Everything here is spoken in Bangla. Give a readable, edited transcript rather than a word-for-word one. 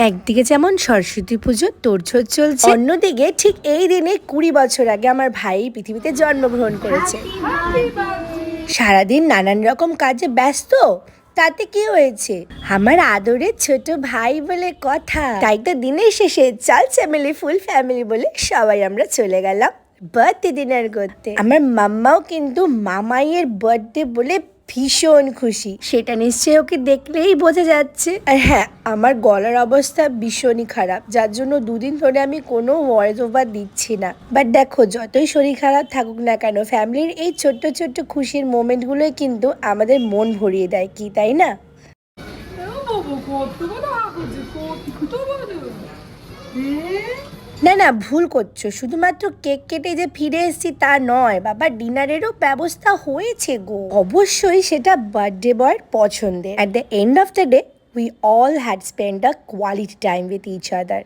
একদিকে যেমন সরস্বতী পুজোর তোড়জোড় চলছে, অন্যদিকে ঠিক এই দিনে 20 বছর আগে আমার ভাই পৃথিবীতে জন্মগ্রহণ করেছে। সারাদিন নানান রকম কাজে ব্যস্ত, তাতে কি হয়েছে, আমার আদরের ছোট ভাই বলে কথা। তাই তো দিনের শেষে চল ফ্যামিলি ফুল ফ্যামিলি বলে সবাই আমরা চলে গেলাম বার্থডে ডিনার করতে। আমার মাম্মাও কিন্তু মামাইয়ের বার্থডে বলে ভীষণ খুশি, সেটা নিশ্চয়ই ওকে দেখলেই বোঝা যাচ্ছে। আর হ্যাঁ, আমার গলার অবস্থা ভীষণই খারাপ, যার জন্য দুদিন ধরে আমি কোনো ভয়েস ওভার দিচ্ছি না। বাট দেখো, যতই শরীর খারাপ থাকুক না কেন, ফ্যামিলির এই ছোট্ট ছোট্ট খুশির মোমেন্টগুলোই কিন্তু আমাদের মন ভরিয়ে দেয়, কি তাই না? না না, ভুল করছো, শুধুমাত্র কেক কেটে যে ফিরে এসেছি তা নয় বাবা, ডিনারেরও ব্যবস্থা হয়েছে গো। অবশ্যই সেটা বার্থডে বয়ের পছন্দের। At the end of the day we all had spend a quality time with each other.